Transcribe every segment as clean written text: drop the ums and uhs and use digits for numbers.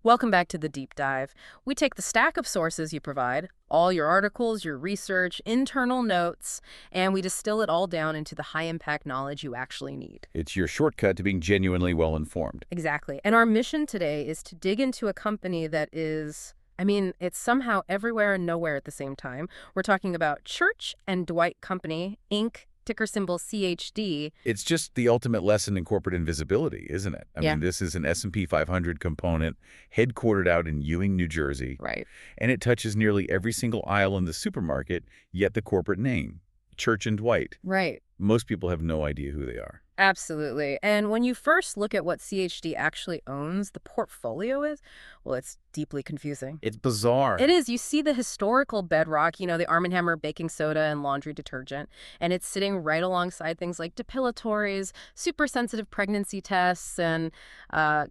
Welcome back to the deep dive. We take the stack of sources you provide, all your articles, your research, internal notes, and we distill it all down into the high-impact knowledge you actually need. It's your shortcut to being genuinely well-informed. Exactly. And our mission today is to dig into a company that is, it's somehow everywhere and nowhere at the same time. We're talking about Church and Dwight Company, Inc., ticker symbol CHD. It's just the ultimate lesson in corporate invisibility, isn't it? I mean, this is an S&P 500 component headquartered out in Ewing, New Jersey. Right. And it touches nearly every single aisle in the supermarket, yet the corporate name, Church and Dwight. Right. Most people have no idea who they are. Absolutely. And when you first look at what CHD actually owns, the portfolio is, well, it's deeply confusing. It's bizarre. It is. You see the historical bedrock, the Armand Hammer baking soda and laundry detergent, and it's sitting right alongside things like depilatories, super sensitive pregnancy tests, and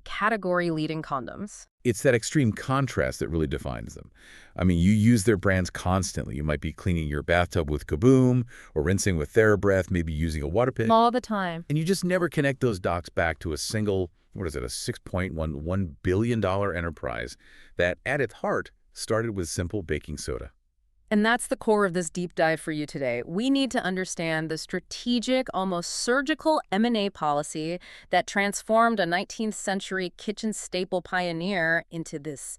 category-leading condoms. It's that extreme contrast that really defines them. I mean, you use their brands constantly. You might be cleaning your bathtub with Kaboom or rinsing with TheraBreath, maybe using a Water Pik. All the time. And you just never connect those dots back to a single, a $6.11 billion enterprise that, at its heart, started with simple baking soda. And that's the core of this deep dive for you today. We need to understand the strategic, almost surgical M&A policy that transformed a 19th century kitchen staple pioneer into this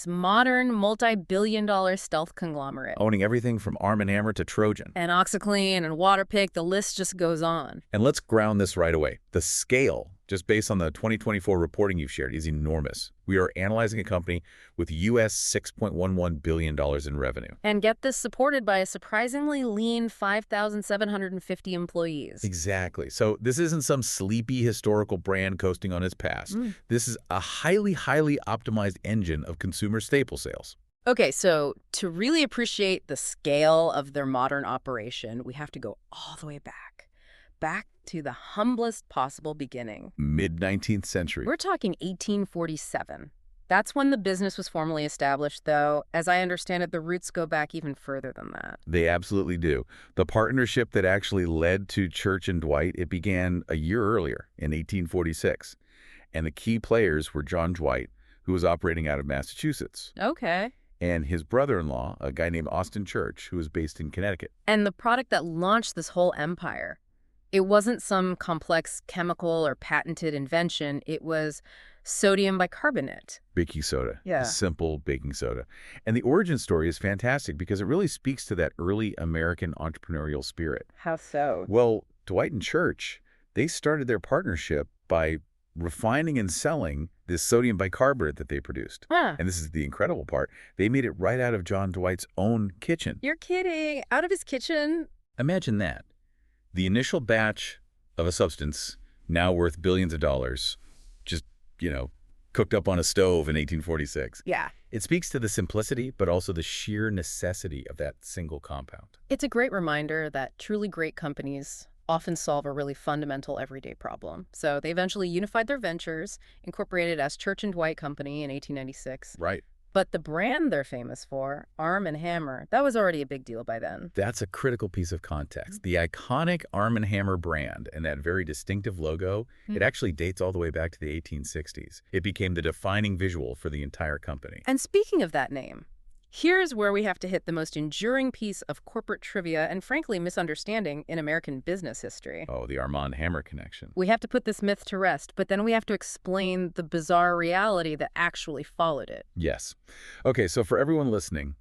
modern, multi-billion-dollar stealth conglomerate. Owning everything from Armand Hammer to Trojan. And OxiClean and Water Pik, the list just goes on. And let's ground this right away. The scale, just based on the 2024 reporting you've shared, is enormous. We are analyzing a company with U.S. $6.11 billion in revenue. And get this, supported by a surprisingly lean 5,750 employees. Exactly. So this isn't some sleepy historical brand coasting on its past. This is a highly, highly optimized engine of consumer staple sales. Okay, so to really appreciate the scale of their modern operation, we have to go all the way back to the humblest possible beginning. Mid-19th century. We're talking 1847. That's when the business was formally established, though. As I understand it, the roots go back even further than that. They absolutely do. The partnership that actually led to Church and Dwight, it began a year earlier in 1846. And the key players were John Dwight, who was operating out of Massachusetts. Okay. And his brother-in-law, a guy named Austin Church, who was based in Connecticut. And the product that launched this whole empire, it wasn't some complex chemical or patented invention. It was sodium bicarbonate. Baking soda. Yeah. Simple baking soda. And the origin story is fantastic because it really speaks to that early American entrepreneurial spirit. How so? Well, Dwight and Church, they started their partnership by refining and selling this sodium bicarbonate that they produced. And this is the incredible part. They made it right out of John Dwight's own kitchen. You're kidding. Out of his kitchen? Imagine that. The initial batch of a substance, now worth billions of dollars, just, cooked up on a stove in 1846. Yeah. It speaks to the simplicity, but also the sheer necessity of that single compound. It's a great reminder that truly great companies often solve a really fundamental everyday problem. So they eventually unified their ventures, incorporated as Church and Dwight Company in 1896. Right. But the brand they're famous for, Arm & Hammer, that was already a big deal by then. That's a critical piece of context. The iconic Arm & Hammer brand and that very distinctive logo, it actually dates all the way back to the 1860s. It became the defining visual for the entire company. And speaking of that name, here's where we have to hit the most enduring piece of corporate trivia and, frankly, misunderstanding in American business history. Oh, the Armand Hammer connection. We have to put this myth to rest, but then we have to explain the bizarre reality that actually followed it. Yes. Okay, so for everyone listening,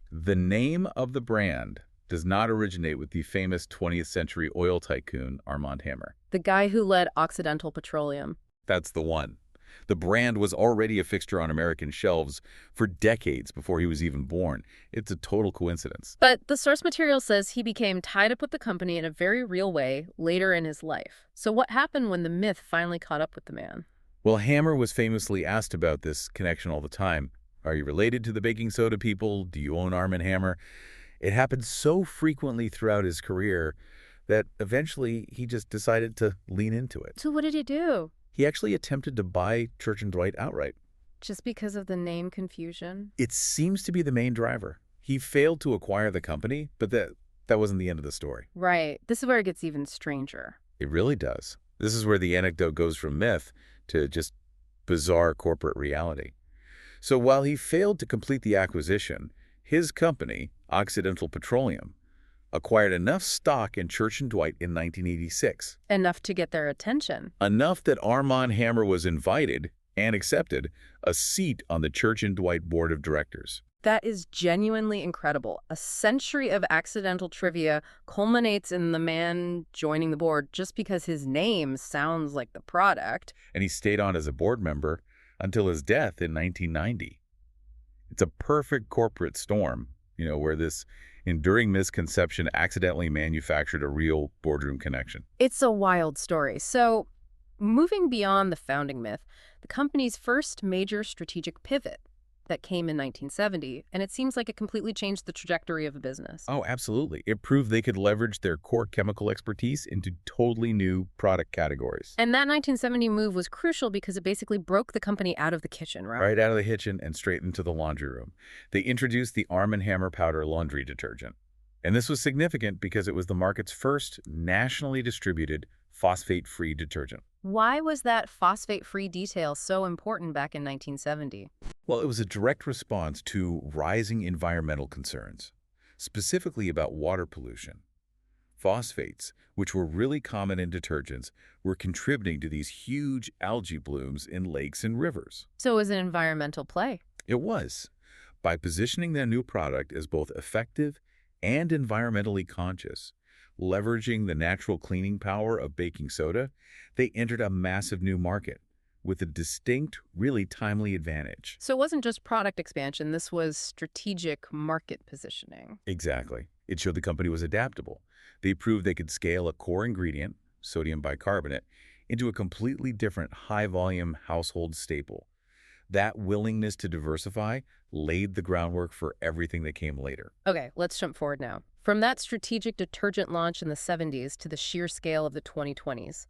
the name of the brand does not originate with the famous 20th century oil tycoon Armand Hammer. The guy who led Occidental Petroleum. That's the one. The brand was already a fixture on American shelves for decades before he was even born. It's a total coincidence. But the source material says he became tied up with the company in a very real way later in his life. So what happened when the myth finally caught up with the man? Well, Hammer was famously asked about this connection all the time. Are you related to the baking soda people? Do you own Arm & Hammer? It happened so frequently throughout his career that eventually he just decided to lean into it. So what did he do? He actually attempted to buy Church and Dwight outright. Just because of the name confusion? It seems to be the main driver. He failed to acquire the company, but that wasn't the end of the story. Right. This is where it gets even stranger. It really does. This is where the anecdote goes from myth to just bizarre corporate reality. So while he failed to complete the acquisition, his company, Occidental Petroleum, acquired enough stock in Church and Dwight in 1986. Enough to get their attention. Enough that Armand Hammer was invited and accepted a seat on the Church and Dwight board of directors. That is genuinely incredible. A century of accidental trivia culminates in the man joining the board just because his name sounds like the product. And he stayed on as a board member until his death in 1990. It's a perfect corporate storm, where this enduring misconception accidentally manufactured a real boardroom connection. It's a wild story. So, moving beyond the founding myth, the company's first major strategic pivot that came in 1970, and it seems like it completely changed the trajectory of a business. Oh, absolutely. It proved they could leverage their core chemical expertise into totally new product categories. And that 1970 move was crucial because it basically broke the company out of the kitchen, right? Right out of the kitchen and straight into the laundry room. They introduced the Armand Hammer powder laundry detergent. And this was significant because it was the market's first nationally distributed phosphate-free detergent. Why was that phosphate-free detail so important back in 1970? Well, it was a direct response to rising environmental concerns, specifically about water pollution. Phosphates, which were really common in detergents, were contributing to these huge algae blooms in lakes and rivers. So it was an environmental play. It was. By positioning their new product as both effective and environmentally conscious, leveraging the natural cleaning power of baking soda, they entered a massive new market with a distinct, really timely advantage. So it wasn't just product expansion, this was strategic market positioning. Exactly. It showed the company was adaptable. They proved they could scale a core ingredient, sodium bicarbonate, into a completely different high-volume household staple. That willingness to diversify laid the groundwork for everything that came later. Okay, let's jump forward now. From that strategic detergent launch in the 70s to the sheer scale of the 2020s,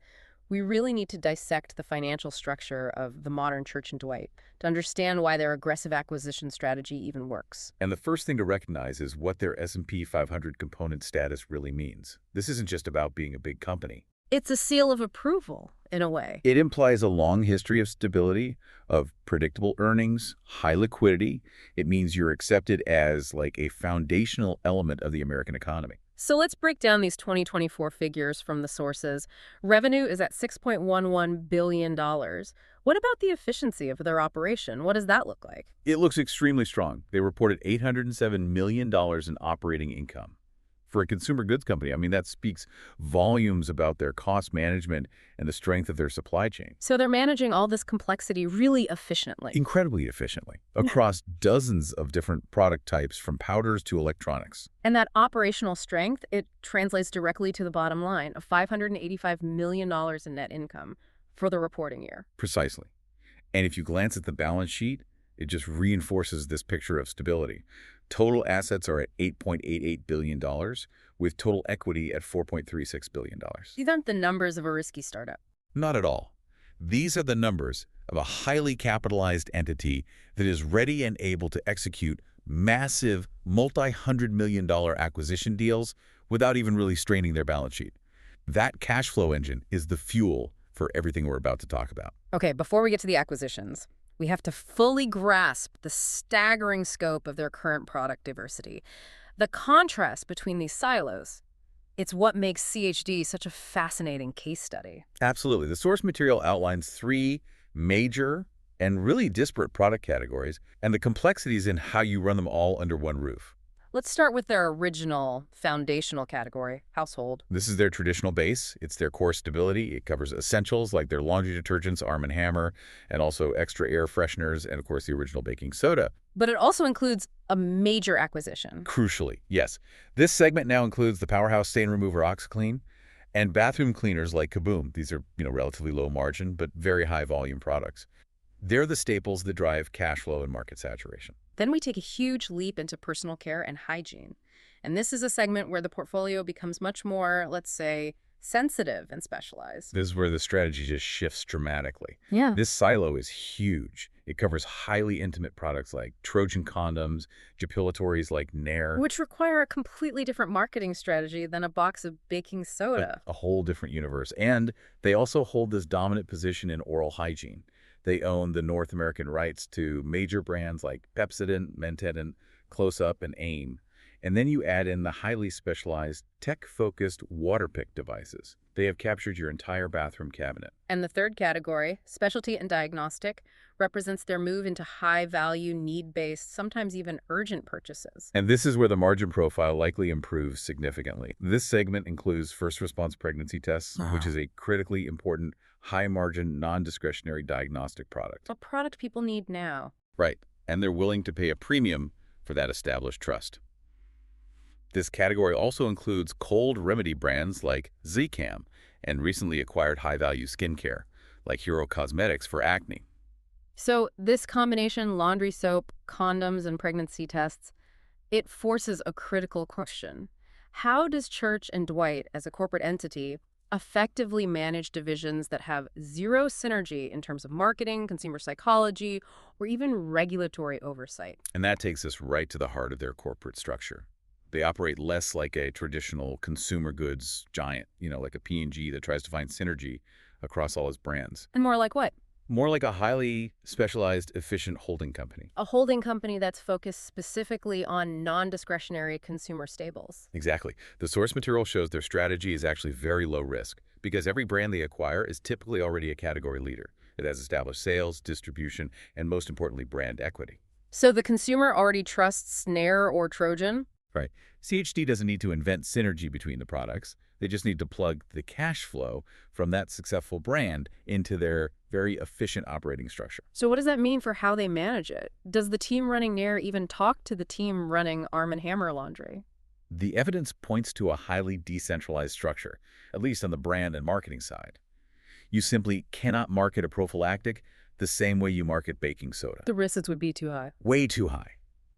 we really need to dissect the financial structure of the modern Church and Dwight to understand why their aggressive acquisition strategy even works. And the first thing to recognize is what their S&P 500 component status really means. This isn't just about being a big company. It's a seal of approval, in a way. It implies a long history of stability, of predictable earnings, high liquidity. It means you're accepted as like a foundational element of the American economy. So let's break down these 2024 figures from the sources. Revenue is at $6.11 billion. What about the efficiency of their operation? What does that look like? It looks extremely strong. They reported $807 million in operating income. For a consumer goods company, that speaks volumes about their cost management and the strength of their supply chain. So they're managing all this complexity really efficiently. Incredibly efficiently, across dozens of different product types from powders to electronics. And that operational strength, it translates directly to the bottom line of $585 million in net income for the reporting year. Precisely. And if you glance at the balance sheet, it just reinforces this picture of stability. Total assets are at $8.88 billion, with total equity at $4.36 billion. These aren't the numbers of a risky startup. Not at all. These are the numbers of a highly capitalized entity that is ready and able to execute massive multi-hundred-million-dollar acquisition deals without even really straining their balance sheet. That cash flow engine is the fuel for everything we're about to talk about. Okay, before we get to the acquisitions, we have to fully grasp the staggering scope of their current product diversity. The contrast between these silos, it's what makes CHD such a fascinating case study. Absolutely. The source material outlines three major and really disparate product categories and the complexities in how you run them all under one roof. Let's start with their original foundational category, household. This is their traditional base. It's their core stability. It covers essentials like their laundry detergents, Armand Hammer, and also extra air fresheners, and of course the original baking soda. But it also includes a major acquisition. Crucially, yes. This segment now includes the powerhouse stain remover OxiClean and bathroom cleaners like Kaboom. These are, relatively low margin, but very high volume products. They're the staples that drive cash flow and market saturation. Then we take a huge leap into personal care and hygiene. And this is a segment where the portfolio becomes much more, let's say, sensitive and specialized. This is where the strategy just shifts dramatically. Yeah. This silo is huge. It covers highly intimate products like Trojan condoms, depilatories like Nair. Which require a completely different marketing strategy than a box of baking soda. A whole different universe. And they also hold this dominant position in oral hygiene. They own the North American rights to major brands like Pepsodent, Menthadent, Close-Up, and AIM. And then you add in the highly specialized, tech-focused Water Pik devices. They have captured your entire bathroom cabinet. And the third category, specialty and diagnostic, represents their move into high-value, need-based, sometimes even urgent purchases. And this is where the margin profile likely improves significantly. This segment includes first response pregnancy tests, which is a critically important, high-margin, non-discretionary diagnostic product. A product people need now. Right, and they're willing to pay a premium for that established trust. This category also includes cold remedy brands like Zcam and recently acquired high-value skincare, like Hero Cosmetics for acne. So this combination, laundry soap, condoms, and pregnancy tests, it forces a critical question. How does Church and Dwight, as a corporate entity, effectively manage divisions that have zero synergy in terms of marketing, consumer psychology, or even regulatory oversight? And that takes us right to the heart of their corporate structure. They operate less like a traditional consumer goods giant, like a P&G that tries to find synergy across all its brands. And more like what? More like a highly specialized, efficient holding company. A holding company that's focused specifically on non-discretionary consumer staples. Exactly. The source material shows their strategy is actually very low risk because every brand they acquire is typically already a category leader. It has established sales, distribution, and most importantly, brand equity. So the consumer already trusts Nair or Trojan? Right. CHD doesn't need to invent synergy between the products. They just need to plug the cash flow from that successful brand into their very efficient operating structure. So what does that mean for how they manage it? Does the team running Nair even talk to the team running Armand Hammer laundry? The evidence points to a highly decentralized structure, at least on the brand and marketing side. You simply cannot market a prophylactic the same way you market baking soda. The risks would be too high. Way too high.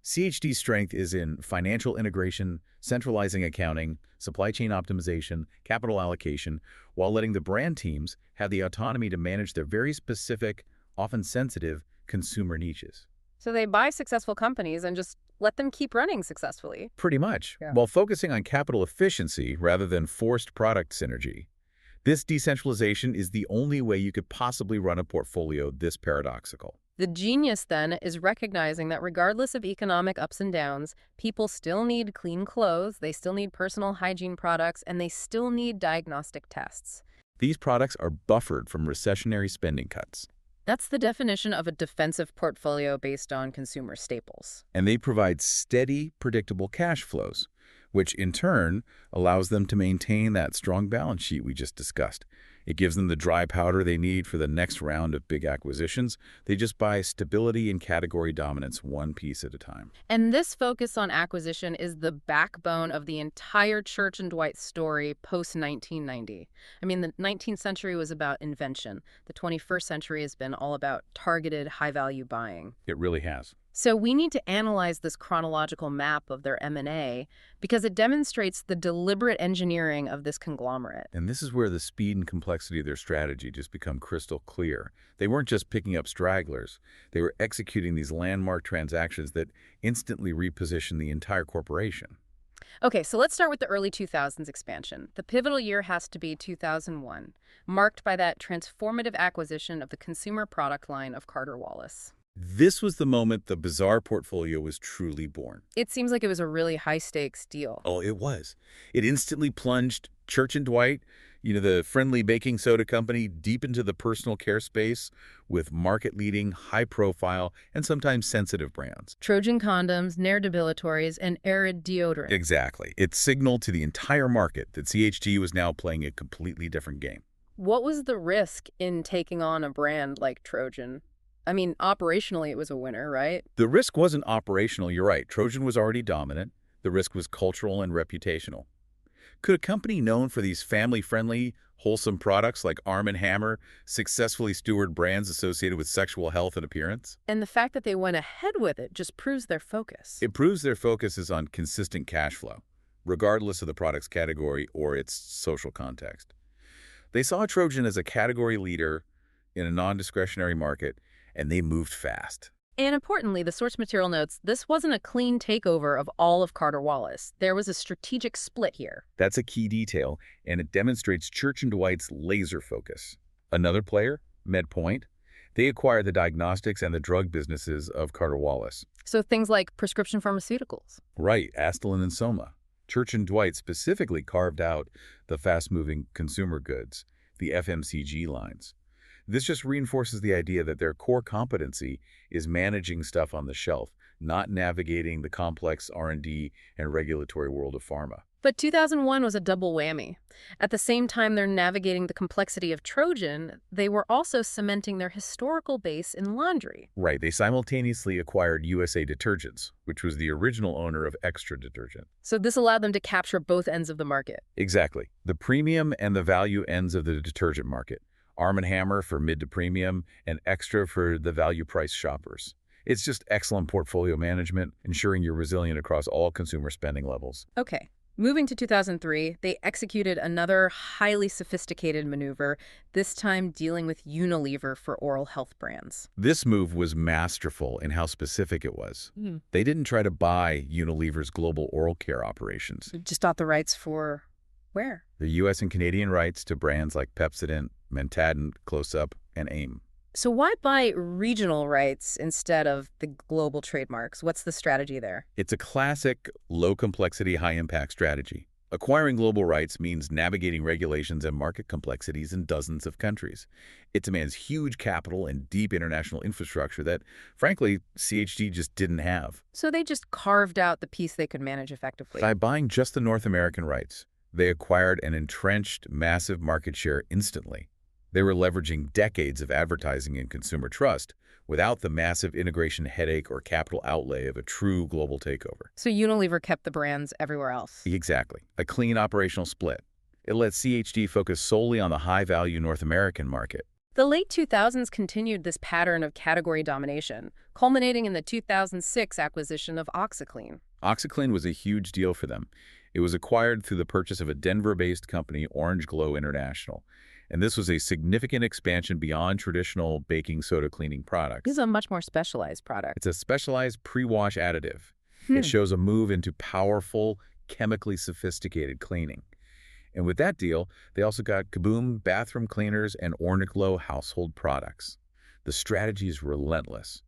CHD's strength is in financial integration, centralizing accounting, supply chain optimization, capital allocation, while letting the brand teams have the autonomy to manage their very specific, often sensitive, consumer niches. So they buy successful companies and just let them keep running successfully. Pretty much, Yeah. while focusing on capital efficiency rather than forced product synergy. This decentralization is the only way you could possibly run a portfolio this paradoxical. The genius, then, is recognizing that regardless of economic ups and downs, people still need clean clothes, they still need personal hygiene products, and they still need diagnostic tests. These products are buffered from recessionary spending cuts, That's the definition of a defensive portfolio based on consumer staples. and they provide steady, predictable cash flows, which in turn allows them to maintain that strong balance sheet we just discussed. It gives them the dry powder they need for the next round of big acquisitions. They just buy stability and category dominance one piece at a time. And this focus on acquisition is the backbone of the entire Church and Dwight story post-1990. I mean, the 19th century was about invention. The 21st century has been all about targeted, high-value buying. It really has. So we need to analyze this chronological map of their M&A because it demonstrates the deliberate engineering of this conglomerate. And this is where the speed and complexity of their strategy just become crystal clear. They weren't just picking up stragglers. They were executing these landmark transactions that instantly reposition the entire corporation. Okay, so let's start with the early 2000s expansion. The pivotal year has to be 2001, marked by that transformative acquisition of the consumer product line of Carter-Wallace. This was the moment the bizarre portfolio was truly born. It seems like it was a really high-stakes deal. Oh, it was. It instantly plunged Church and Dwight, the friendly baking soda company, deep into the personal care space with market-leading, high-profile, and sometimes sensitive brands. Trojan condoms, Nair depilatories, and Arid deodorant. Exactly. It signaled to the entire market that CHG was now playing a completely different game. What was the risk in taking on a brand like Trojan? I mean, operationally, it was a winner, right? The risk wasn't operational, you're right. Trojan was already dominant. The risk was cultural and reputational. Could a company known for these family-friendly, wholesome products like Armand Hammer successfully steward brands associated with sexual health and appearance? And the fact that they went ahead with it just proves their focus. It proves their focus is on consistent cash flow, regardless of the product's category or its social context. They saw Trojan as a category leader in a non-discretionary market, and they moved fast. And importantly, the source material notes this wasn't a clean takeover of all of Carter-Wallace. There was a strategic split here. That's a key detail, and it demonstrates Church and Dwight's laser focus. Another player, MedPoint, They acquired the diagnostics and the drug businesses of Carter-Wallace. So things like prescription pharmaceuticals. Right, Astelin and Soma. Church and Dwight specifically carved out the fast-moving consumer goods, the FMCG lines. This just reinforces the idea that their core competency is managing stuff on the shelf, not navigating the complex R&D and regulatory world of pharma. But 2001 was a double whammy. At the same time they're navigating the complexity of Trojan, they were also cementing their historical base in laundry. Right, they simultaneously acquired USA Detergents, which was the original owner of Extra Detergent. So this allowed them to capture both ends of the market. Exactly, the premium and the value ends of the detergent market. Armand Hammer for mid to premium, and Extra for the value price shoppers. It's just excellent portfolio management, ensuring you're resilient across all consumer spending levels. Okay. Moving to 2003, they executed another highly sophisticated maneuver, this time dealing with Unilever for oral health brands. This move was masterful in how specific it was. They didn't try to buy Unilever's global oral care operations. Just bought the rights for where? The U.S. and Canadian rights to brands like Pepsodent, Mentadent, Close-Up, and AIM. So why buy regional rights instead of the global trademarks? What's the strategy there? It's a classic low-complexity, high-impact strategy. Acquiring global rights means navigating regulations and market complexities in dozens of countries. It demands huge capital and deep international infrastructure that, frankly, CHD just didn't have. So they just carved out the piece they could manage effectively. By buying just the North American rights, they acquired an entrenched, massive market share instantly. They were leveraging decades of advertising and consumer trust without the massive integration headache or capital outlay of a true global takeover. So Unilever kept the brands everywhere else. Exactly. A clean operational split. It let CHD focus solely on the high-value North American market. The late 2000s continued this pattern of category domination, culminating in the 2006 acquisition of OxiClean. OxiClean was a huge deal for them. It was acquired through the purchase of a Denver-based company, Orange Glow International. And this was a significant expansion beyond traditional baking soda cleaning products. This is a much more specialized product. It's a specialized pre-wash additive. It shows a move into powerful, chemically sophisticated cleaning. And with that deal, they also got Kaboom bathroom cleaners and Orniclo household products. The strategy is relentless.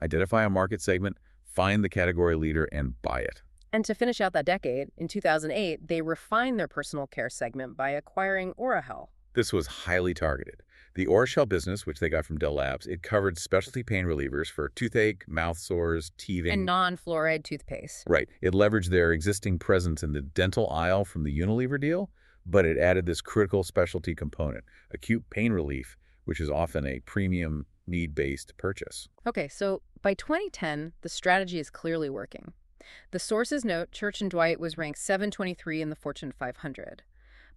Identify a market segment, find the category leader, and buy it. And to finish out that decade, in 2008, they refined their personal care segment by acquiring Orahel. This was highly targeted. The Orahel business, which they got from Dell Labs, it covered specialty pain relievers for toothache, mouth sores, teething. And non-fluoride toothpaste. Right. It leveraged their existing presence in the dental aisle from the Unilever deal, but it added this critical specialty component, acute pain relief, which is often a premium need-based purchase. Okay, so by 2010, the strategy is clearly working. The sources note Church & Dwight was ranked 723 in the Fortune 500.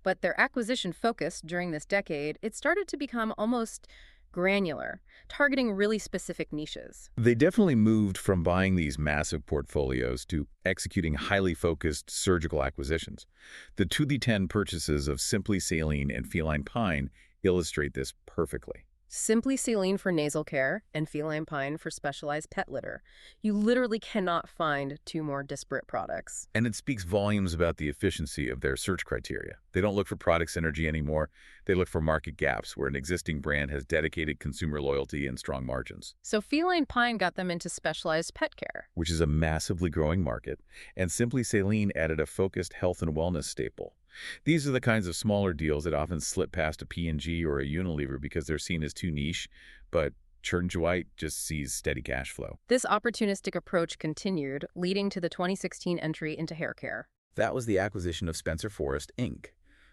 But their acquisition focus during this decade, it started to become almost granular, targeting really specific niches. They definitely moved from buying these massive portfolios to executing highly focused surgical acquisitions. The 2D10 purchases of Simply Saline and Feline Pine illustrate this perfectly. Simply Saline for nasal care and Feline Pine for specialized pet litter. You literally cannot find two more disparate products. And it speaks volumes about the efficiency of their search criteria. They don't look for product synergy anymore. They look for market gaps where an existing brand has dedicated consumer loyalty and strong margins. So Feline Pine got them into specialized pet care, which is a massively growing market, and Simply Saline added a focused health and wellness staple. These are the kinds of smaller deals that often slip past a P&G or a Unilever because they're seen as too niche, but Church & Dwight just sees steady cash flow. This opportunistic approach continued, leading to the 2016 entry into hair care. That was the acquisition of Spencer Forest, Inc.,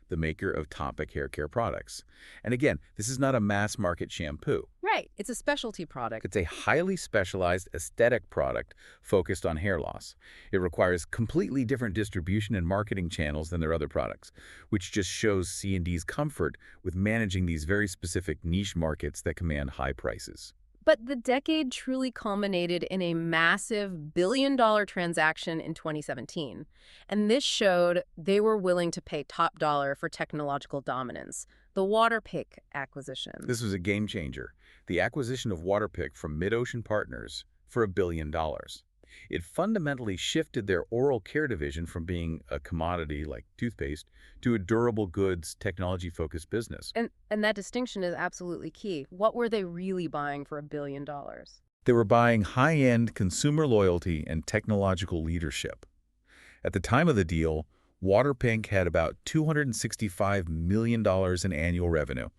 the maker of Topic hair care products. And again, this is not a mass-market shampoo. Right. It's a specialty product. It's a highly specialized aesthetic product focused on hair loss. It requires completely different distribution and marketing channels than their other products, which just shows C&D's comfort with managing these very specific niche markets that command high prices. But the decade truly culminated in a massive billion-dollar transaction in 2017. And this showed they were willing to pay top dollar for technological dominance. The Water Pik acquisition. This was a game changer. The acquisition of Water Pik from MidOcean Partners for $1 billion. It fundamentally shifted their oral care division from being a commodity like toothpaste to a durable goods, technology-focused business. And that distinction is absolutely key. What were they really buying for $1 billion? They were buying high-end consumer loyalty and technological leadership. At the time of the deal, Water Pik had about $265 million in annual revenue.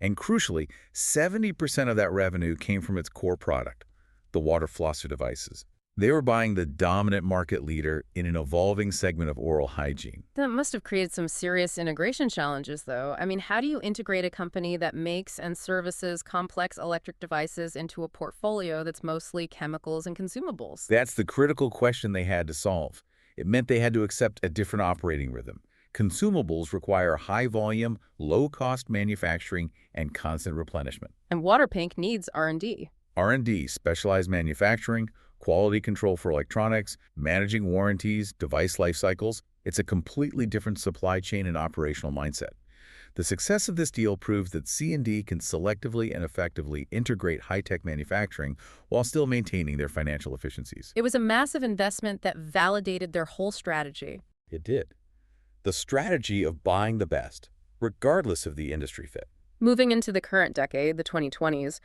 And crucially, 70% of that revenue came from its core product, the water flosser devices. They were buying the dominant market leader in an evolving segment of oral hygiene. That must have created some serious integration challenges, though. I mean, how do you integrate a company that makes and services complex electric devices into a portfolio that's mostly chemicals and consumables? That's the critical question they had to solve. It meant they had to accept a different operating rhythm. Consumables require high-volume, low-cost manufacturing and constant replenishment. And Water Pik needs R&D. R&D, specialized manufacturing, quality control for electronics, managing warranties, device life cycles. It's a completely different supply chain and operational mindset. The success of this deal proves that C&D can selectively and effectively integrate high-tech manufacturing while still maintaining their financial efficiencies. It was a massive investment that validated their whole strategy. It did. The strategy of buying the best, regardless of the industry fit. Moving into the current decade, the 2020s,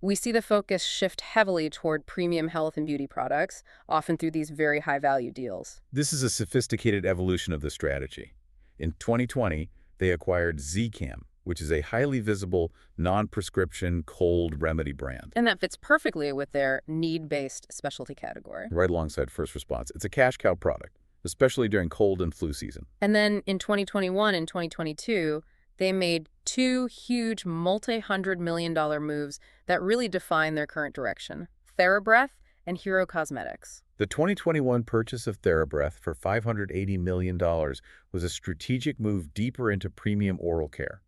we see the focus shift heavily toward premium health and beauty products, often through these very high-value deals. This is a sophisticated evolution of the strategy. In 2020, they acquired Zcam, which is a highly visible, non-prescription cold remedy brand. And that fits perfectly with their need-based specialty category. Right alongside First Response. It's a cash cow product, especially during cold and flu season. And then in 2021 and 2022, they made two huge multi-hundred-million-dollar moves that really define their current direction: TheraBreath and Hero Cosmetics. The 2021 purchase of TheraBreath for $580 million was a strategic move deeper into premium oral care,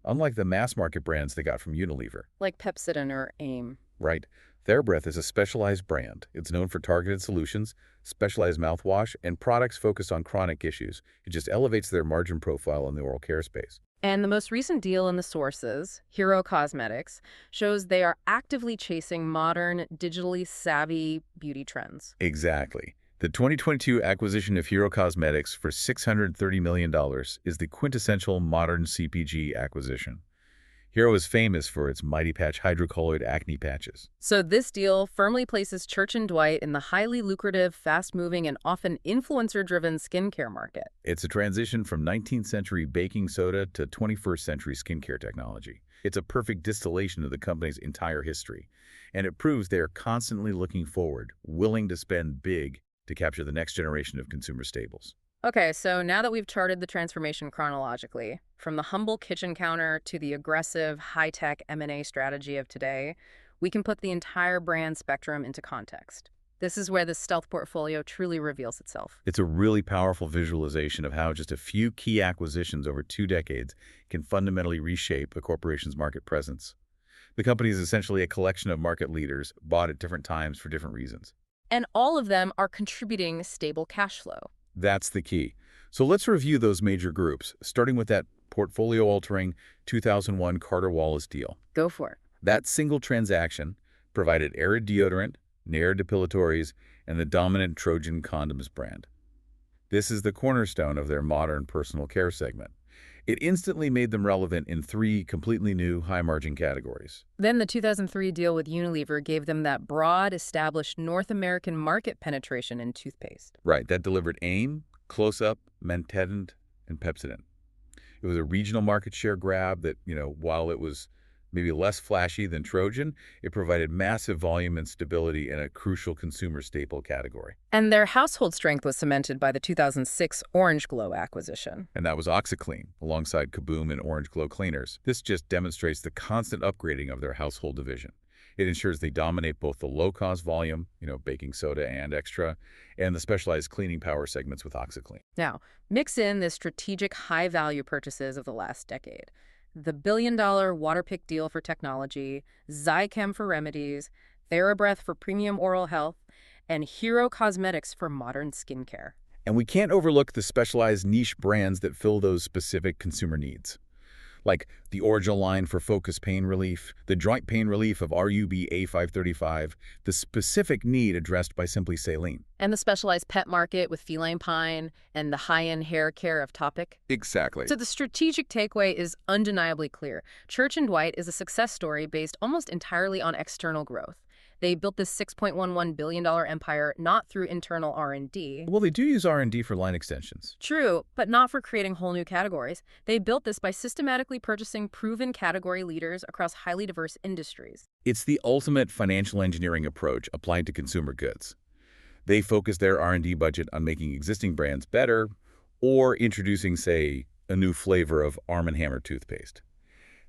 unlike the mass-market brands they got from Unilever. Like Pepsodent or AIM. Right. TheraBreath is a specialized brand. It's known for targeted solutions, specialized mouthwash, and products focused on chronic issues. It just elevates their margin profile in the oral care space. And the most recent deal in the sources, Hero Cosmetics, shows they are actively chasing modern, digitally savvy beauty trends. Exactly. The 2022 acquisition of Hero Cosmetics for $630 million is the quintessential modern CPG acquisition. Hero is famous for its Mighty Patch hydrocolored acne patches. So this deal firmly places Church & Dwight in the highly lucrative, fast-moving, and often influencer-driven skincare market. It's a transition from 19th century baking soda to 21st century skincare technology. It's a perfect distillation of the company's entire history, and it proves they are constantly looking forward, willing to spend big to capture the next generation of consumer staples. Okay, so now that we've charted the transformation chronologically, from the humble kitchen counter to the aggressive, high-tech M&A strategy of today, we can put the entire brand spectrum into context. This is where the stealth portfolio truly reveals itself. It's a really powerful visualization of how just a few key acquisitions over 2 decades can fundamentally reshape a corporation's market presence. The company is essentially a collection of market leaders bought at different times for different reasons. And all of them are contributing stable cash flow. That's the key. So let's review those major groups, starting with that portfolio-altering 2001 Carter-Wallace deal. Go for it. That single transaction provided Arid deodorant, Nair depilatories, and the dominant Trojan condoms brand. This is the cornerstone of their modern personal care segment. It instantly made them relevant in 3 completely new high-margin categories. Then the 2003 deal with Unilever gave them that broad, established North American market penetration in toothpaste. Right, that delivered AIM, Close-Up, Mentedent, and Pepsodent. It was a regional market share grab that, while it was maybe less flashy than Trojan, it provided massive volume and stability in a crucial consumer staple category. And their household strength was cemented by the 2006 Orange Glow acquisition. And that was OxiClean, alongside Kaboom and Orange Glow cleaners. This just demonstrates the constant upgrading of their household division. It ensures they dominate both the low-cost volume, baking soda and extra, and the specialized cleaning power segments with OxiClean. Now, mix in the strategic high-value purchases of the last decade. The billion-dollar Water Pik deal for technology, Zcam for remedies, TheraBreath for premium oral health, and Hero Cosmetics for modern skincare. And we can't overlook the specialized niche brands that fill those specific consumer needs. like the Origin line for focus pain relief, the joint pain relief of RUB-A535, the specific need addressed by simply saline. And the specialized pet market with feline pine and the high-end hair care of Topic. Exactly. So the strategic takeaway is undeniably clear. Church & Dwight is a success story based almost entirely on external growth. They built this $6.11 billion empire not through internal R&D. Well, they do use R&D for line extensions. True, but not for creating whole new categories. They built this by systematically purchasing proven category leaders across highly diverse industries. It's the ultimate financial engineering approach applied to consumer goods. They focus their R&D budget on making existing brands better or introducing, say, a new flavor of Armand Hammer toothpaste.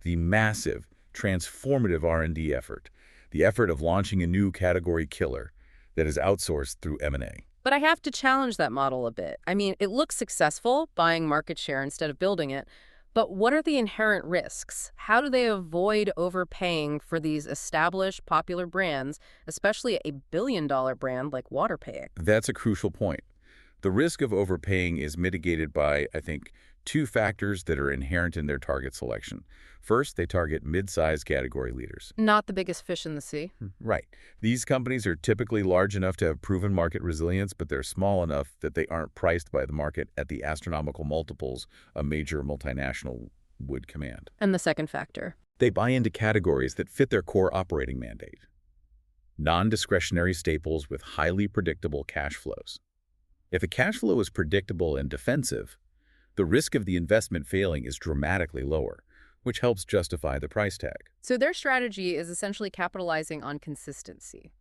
The massive, transformative R&D effort, the effort of launching a new category killer that is outsourced through M&A. But I have to challenge that model a bit. I mean, it looks successful, buying market share instead of building it. But what are the inherent risks? How do they avoid overpaying for these established, popular brands, especially a billion-dollar brand like Water Pik? That's a crucial point. The risk of overpaying is mitigated by, I think, two factors that are inherent in their target selection. First, they target mid-sized category leaders. Not the biggest fish in the sea. Right. These companies are typically large enough to have proven market resilience, but they're small enough that they aren't priced by the market at the astronomical multiples a major multinational would command. And the second factor? They buy into categories that fit their core operating mandate. Non-discretionary staples with highly predictable cash flows. If a cash flow is predictable and defensive, the risk of the investment failing is dramatically lower, which helps justify the price tag. So their strategy is essentially capitalizing on consistency.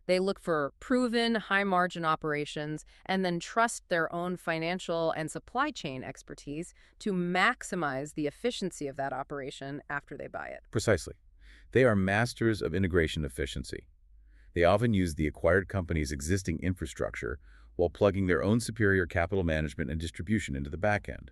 They look for proven, high-margin operations and then trust their own financial and supply chain expertise to maximize the efficiency of that operation after they buy it. Precisely. They are masters of integration efficiency. They often use the acquired company's existing infrastructure while plugging their own superior capital management and distribution into the back end.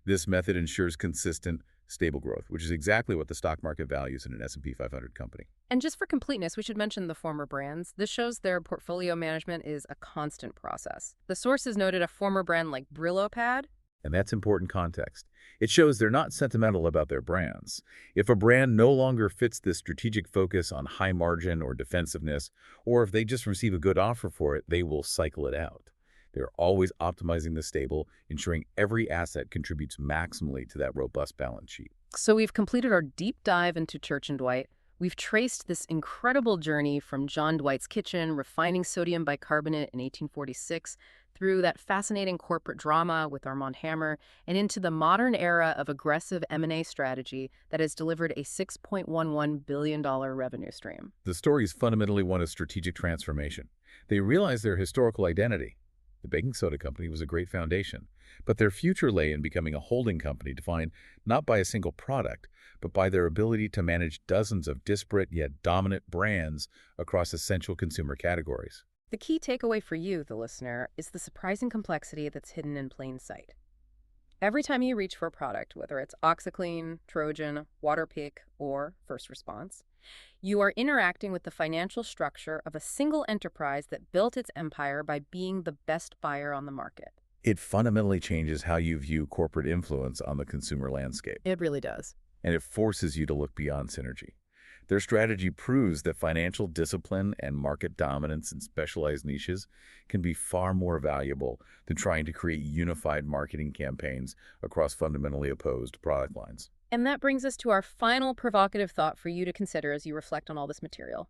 This method ensures consistent, stable growth, which is exactly what the stock market values in an S&P 500 company. And just for completeness, we should mention the former brands. This shows their portfolio management is a constant process. The sources noted a former brand like Brillo Pad. And that's important context. It shows they're not sentimental about their brands. If a brand no longer fits this strategic focus on high margin or defensiveness, or if they just receive a good offer for it, they will cycle it out. They're always optimizing the stable, ensuring every asset contributes maximally to that robust balance sheet. So we've completed our deep dive into Church & Dwight. We've traced this incredible journey from John Dwight's kitchen, refining sodium bicarbonate in 1846, through that fascinating corporate drama with Armand Hammer, and into the modern era of aggressive M&A strategy that has delivered a $6.11 billion revenue stream. The story is fundamentally one of strategic transformation. They realized their historical identity. The baking soda company was a great foundation, but their future lay in becoming a holding company defined not by a single product, but by their ability to manage dozens of disparate yet dominant brands across essential consumer categories. The key takeaway for you, the listener, is the surprising complexity that's hidden in plain sight. Every time you reach for a product, whether it's OxiClean, Trojan, Water Pik, or First Response, you are interacting with the financial structure of a single enterprise that built its empire by being the best buyer on the market. It fundamentally changes how you view corporate influence on the consumer landscape. It really does. And it forces you to look beyond synergy. Their strategy proves that financial discipline and market dominance in specialized niches can be far more valuable than trying to create unified marketing campaigns across fundamentally opposed product lines. And that brings us to our final provocative thought for you to consider as you reflect on all this material.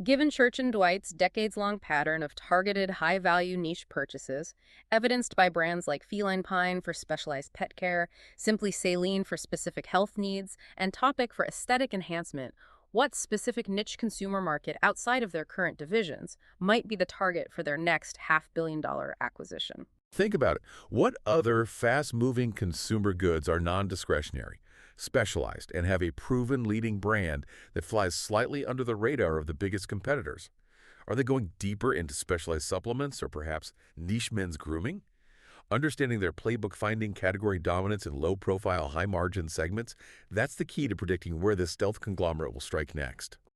Given Church & Dwight's decades-long pattern of targeted high-value niche purchases, evidenced by brands like Feline Pine for specialized pet care, Simply Saline for specific health needs, and Topic for aesthetic enhancement, what specific niche consumer market outside of their current divisions might be the target for their next $500 million acquisition? Think about it. What other fast-moving consumer goods are non-discretionary, specialized, and have a proven leading brand that flies slightly under the radar of the biggest competitors? Are they going deeper into specialized supplements or perhaps niche men's grooming? Understanding their playbook, finding category dominance in low-profile, high-margin segments, that's the key to predicting where this stealth conglomerate will strike next.